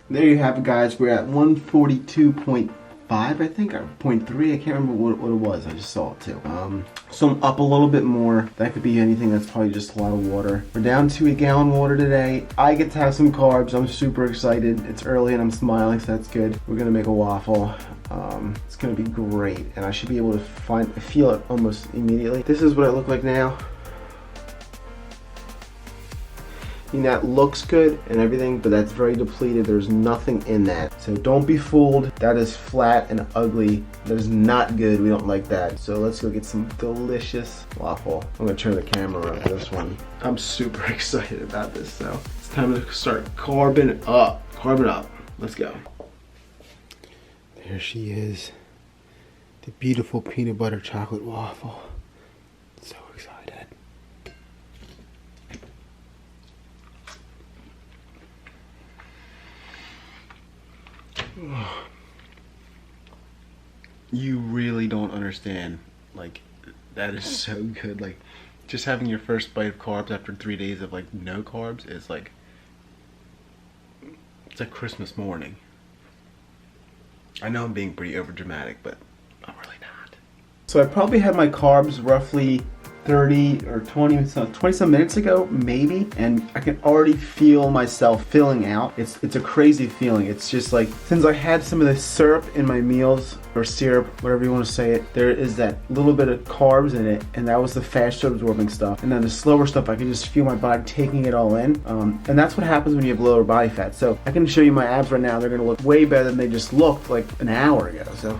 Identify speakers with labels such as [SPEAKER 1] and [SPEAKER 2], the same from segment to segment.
[SPEAKER 1] There you have it, guys. We're at 142.5, I think, or 0.3. I can't remember what it was. I just saw it too. So I'm up a little bit more. That could be anything. That's probably just a lot of water. We're down to a gallon of water today. I get to have some carbs. I'm super excited. It's early and I'm smiling, so that's good. We're gonna make a waffle. It's gonna be great, and I should be able to feel it almost immediately. This is what I look like now. I mean, that looks good and everything, but that's very depleted. There's nothing in that. So don't be fooled. That is flat and ugly. That is not good. We don't like that. So let's go get some delicious waffle. I'm gonna turn the camera on for this one. I'm super excited about this, so it's time to start carbing up. Carbing up. Let's go. There she is. The beautiful peanut butter chocolate waffle. So excited. You really don't understand. Like, that is so good. Like, just having your first bite of carbs after 3 days of like no carbs is like, it's like Christmas morning. I know I'm being pretty over dramatic, but I'm really not. So I probably had my carbs roughly 30 or 20 some minutes ago, maybe, and I can already feel myself filling out. It's a crazy feeling. It's just like, since I had some of the syrup in my meals, or syrup, whatever you want to say it, there is that little bit of carbs in it, and that was the faster absorbing stuff. And then the slower stuff, I can just feel my body taking it all in. And that's what happens when you have lower body fat. So I can show you my abs right now. They're gonna look way better than they just looked like an hour ago. So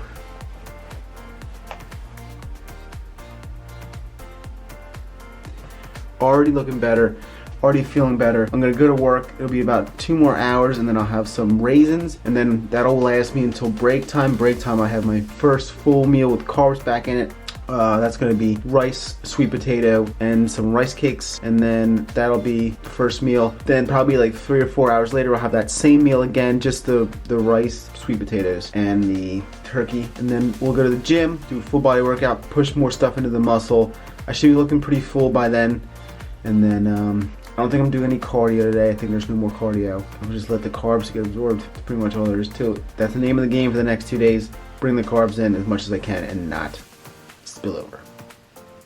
[SPEAKER 1] already looking better, already feeling better. I'm gonna go to work. It'll be about 2 more hours, and then I'll have some raisins, and then that'll last me until break time. Break time, I have my first full meal with carbs back in it. That's gonna be rice, sweet potato, and some rice cakes, and then that'll be the first meal. Then probably like 3 or 4 hours later, I'll have that same meal again, just the rice, sweet potatoes, and the turkey. And then we'll go to the gym, do a full body workout, push more stuff into the muscle. I should be looking pretty full by then. And then I don't think I'm doing any cardio today. I think there's no more cardio. I'll just let the carbs get absorbed. That's pretty much all there is to it. That's the name of the game for the next 2 days. Bring the carbs in as much as I can and not spill over.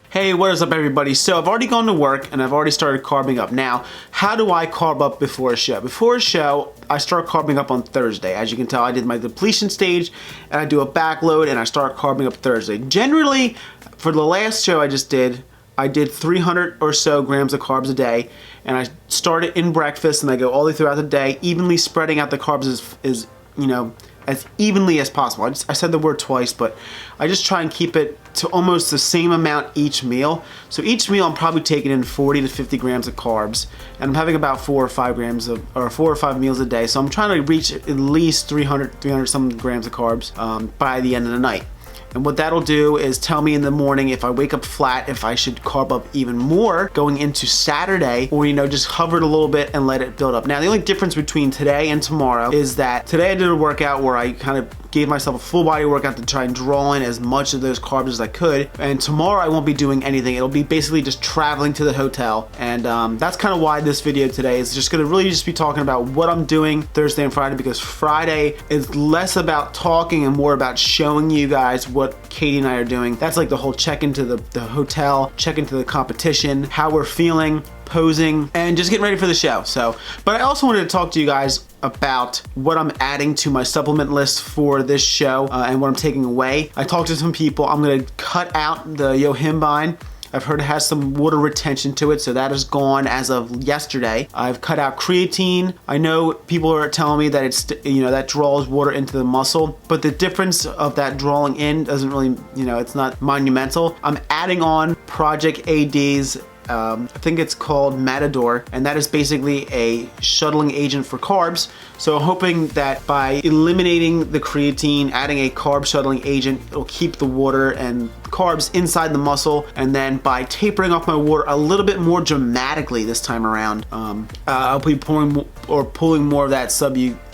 [SPEAKER 1] Hey, what is up everybody? So I've already gone to work and I've already started carbing up. Now, how do I carb up before a show? Before a show, I start carbing up on Thursday. As you can tell, I did my depletion stage and I do a backload and I start carbing up Thursday. Generally, for the last show I just did, I did 300 or so grams of carbs a day, and I start it in breakfast and I go all the way throughout the day, evenly spreading out the carbs as you know, as evenly as possible. I said the word twice, but I just try and keep it to almost the same amount each meal. So each meal I'm probably taking in 40 to 50 grams of carbs, and I'm having about 4 or 5 meals a day. So I'm trying to reach at least 300 some grams of carbs by the end of the night. And what that'll do is tell me in the morning if I wake up flat, if I should carb up even more going into Saturday, or just hover it a little bit and let it build up. Now the only difference between today and tomorrow is that today I did a workout where I kind of gave myself a full body workout to try and draw in as much of those carbs as I could, and tomorrow I won't be doing anything. It'll be basically just traveling to the hotel, and that's kind of why this video today is just gonna really just be talking about what I'm doing Thursday and Friday, because Friday is less about talking and more about showing you guys what Katie and I are doing. That's like the whole check into the hotel, check into the competition, how we're feeling, posing, and just getting ready for the show. So, but I also wanted to talk to you guys about what I'm adding to my supplement list for this show and what I'm taking away. I talked to some people. I'm gonna cut out the yohimbine. I've heard it has some water retention to it, so that is gone as of yesterday. I've cut out creatine. I know people are telling me that it's, that draws water into the muscle, but the difference of that drawing in doesn't really, it's not monumental. I'm adding on Project AD's I think it's called Matador, and that is basically a shuttling agent for carbs. So I'm hoping that by eliminating the creatine, adding a carb shuttling agent, it'll keep the water and carbs inside the muscle, and then by tapering off my water a little bit more dramatically this time around, I'll be pulling more of that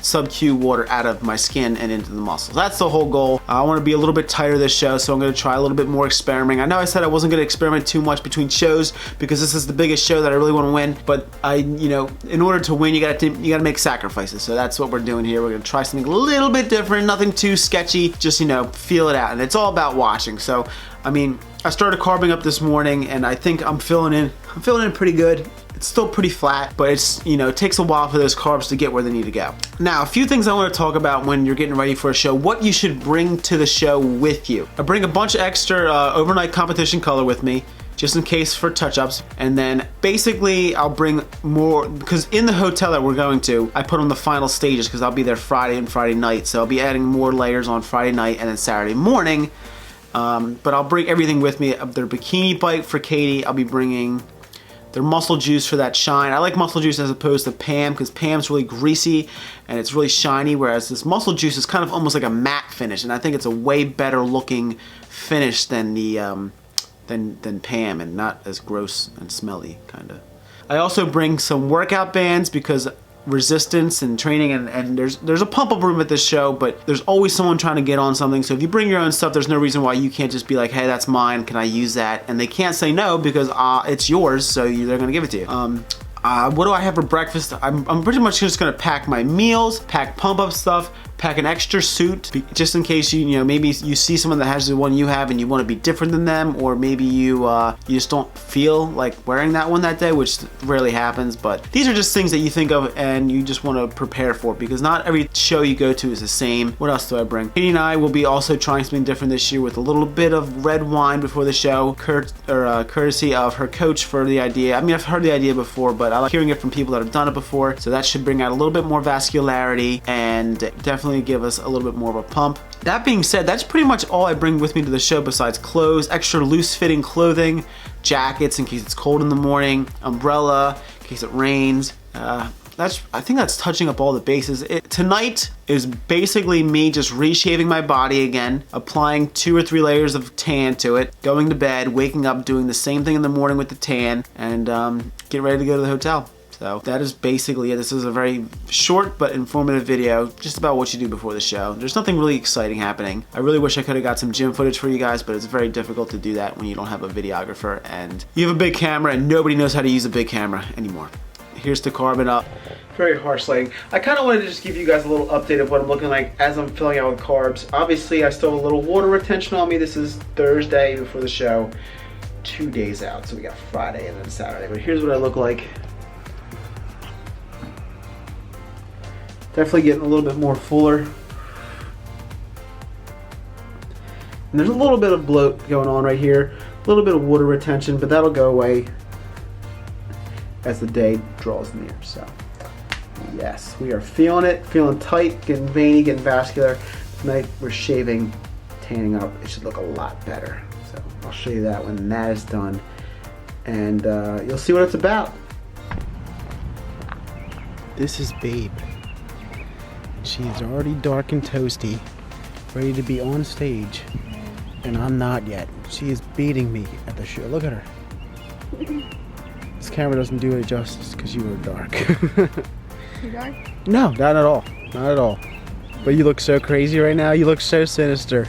[SPEAKER 2] sub-Q water out of my skin and into the muscles. That's the whole goal. I want to be a little bit tighter this show, so I'm going to try a little bit more experimenting. I know I said I wasn't going to experiment too much between shows because this is the biggest show that I really want to win, but in order to win, you got to make sacrifices. So that's what we're doing here. We're going to try something a little bit different, nothing too sketchy, just, feel it out. And it's all about watching. So, I mean, I started carbing up this morning and I think I'm feeling in pretty good. It's still pretty flat, but it's, it takes a while for those carbs to get where they need to go. Now, a few things I want to talk about when you're getting ready for a show, what you should bring to the show with you. I bring a bunch of extra overnight competition color with me, just in case for touch-ups. And then basically I'll bring more, because in the hotel that we're going to, I put on the final stages because I'll be there Friday and Friday night. So I'll be adding more layers on Friday night and then Saturday morning. But I'll bring everything with me. Their bikini bite for Katie. I'll be bringing their muscle juice for that shine. I like muscle juice as opposed to Pam because Pam's really greasy and it's really shiny, whereas this muscle juice is kind of almost like a matte finish, and I think it's a way better looking finish than the than Pam, and not as gross and smelly kind of. I also bring some workout bands because resistance and training, and there's a pump up room at this show, but there's always someone trying to get on something. So if you bring your own stuff, there's no reason why you can't just be like, hey, that's mine, can I use that? And they can't say no because it's yours, so they're gonna give it to you. What do I have for breakfast? I'm pretty much just gonna pack my meals, pack pump up stuff, pack an extra suit just in case maybe you see someone that has the one you have and you want to be different than them, or maybe you just don't feel like wearing that one that day, which rarely happens. But these are just things that you think of and you just want to prepare for, because not every show you go to is the same. What else do I bring? Katie and I will be also trying something different this year with a little bit of red wine before the show, courtesy of her coach for the idea. I mean, I've heard the idea before, but I like hearing it from people that have done it before, so that should bring out a little bit more vascularity and definitely give us a little bit more of a pump. That being said, that's pretty much all I bring with me to the show besides clothes, extra loose fitting clothing, jackets in case it's cold in the morning, umbrella in case it rains. I think that's touching up all the bases. Tonight is basically me just reshaving my body again, applying 2 or 3 layers of tan to it, going to bed, waking up, doing the same thing in the morning with the tan, and get ready to go to the hotel. So that is basically it. This is a very short but informative video just about what you do before the show. There's nothing really exciting happening. I really wish I could have got some gym footage for you guys, but it's very difficult to do that when you don't have a videographer and you have a big camera and nobody knows how to use a big camera anymore. Here's to carbing up. Very harsh lighting. I kind of wanted to just give you guys a little update of what I'm looking like as I'm filling out with carbs. Obviously, I still have a little water retention on me. This is Thursday before the show, 2 days out. So we got Friday and then Saturday. But here's what I look like. Definitely getting a little bit more fuller. And there's a little bit of bloat going on right here. A little bit of water retention, but that'll go away as the day draws near. So yes, we are feeling it, feeling tight, getting veiny, getting vascular. Tonight we're shaving, tanning up. It should look a lot better. So I'll show you that when that is done. And you'll see what it's about. This is Babe. She is already dark and toasty, ready to be on stage, and I'm not yet. She is beating me at the show. Look at her. This camera doesn't do it justice because you are dark.
[SPEAKER 3] You dark?
[SPEAKER 2] No, not at all. Not at all. But you look so crazy right now. You look so sinister.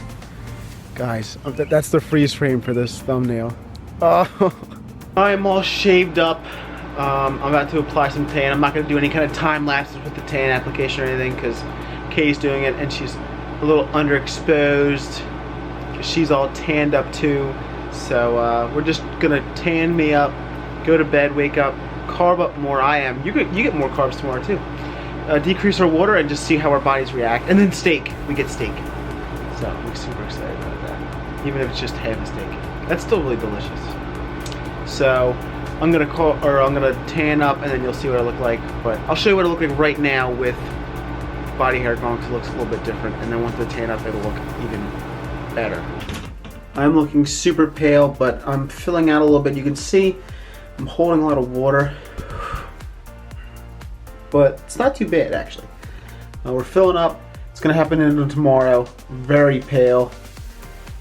[SPEAKER 2] Guys, that's the freeze frame for this thumbnail. Oh. I'm all shaved up. I'm about to apply some tan. I'm not going to do any kind of time lapses with the tan application or anything because Katie's doing it and she's a little underexposed because she's all tanned up too. So we're just going to tan me up, go to bed, wake up, carb up more. I am. You get more carbs tomorrow too. Decrease our water and just see how our bodies react. And then steak. We get steak. So I'm super excited about that. Even if it's just half a steak. That's still really delicious. So I'm gonna tan up and then you'll see what I look like. But I'll show you what I look like right now with body hair gone because it looks a little bit different. And then once the tan up, it'll look even better. I'm looking super pale, but I'm filling out a little bit. You can see I'm holding a lot of water, but it's not too bad actually. We're filling up. It's gonna happen in tomorrow. Very pale.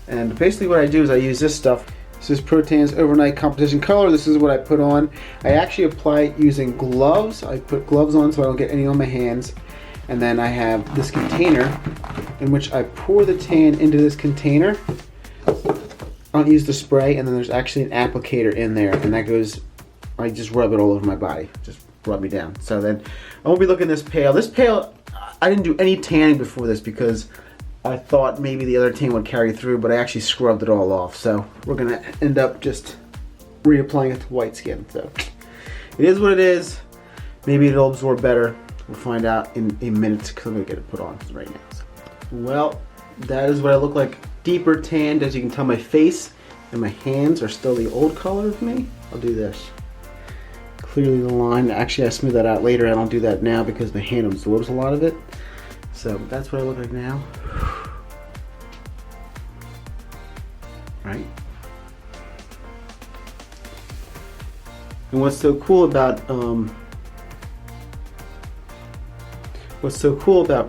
[SPEAKER 2] And basically what I do is I use this stuff. This is Protan's Overnight Competition Color. This is what I put on. I actually apply it using gloves. I put gloves on so I don't get any on my hands.
[SPEAKER 1] And then I have this container in which I pour the tan into this container. I don't use the spray, and then there's actually an applicator in there, and that goes, I just rub it all over my body. Just rub me down. So then I won't be looking at this pail. This pail, I didn't do any tanning before this because I thought maybe the other tan would carry through, but I actually scrubbed it all off. So we're gonna end up just reapplying it to white skin. So it is what it is. Maybe it'll absorb better. We'll find out in a minute because I'm gonna get it put on right now. So, well, that is what I look like. Deeper tanned. As you can tell, my face and my hands are still the old color of me. I'll do this. Clearly the line. Actually, I smooth that out later. I don't do that now because my hand absorbs a lot of it. So that's what I look like now. Right. And what's so cool about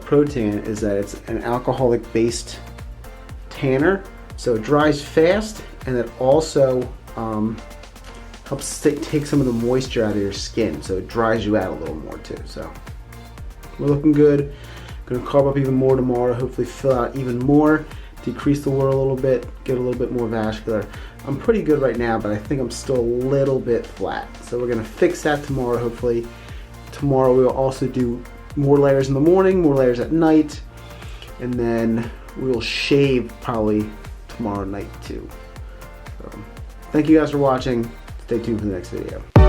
[SPEAKER 1] Protan is that it's an alcoholic-based tanner, so it dries fast, and it also helps take some of the moisture out of your skin, so it dries you out a little more too. So we're looking good. Gonna carb up even more tomorrow. Hopefully fill out even more, decrease the water a little bit, get a little bit more vascular. I'm pretty good right now, but I think I'm still a little bit flat. So we're gonna fix that tomorrow. Hopefully tomorrow we will also do more layers in the morning, more layers at night, and then we will shave probably tomorrow night too. So, thank you guys for watching. Stay tuned for the next video.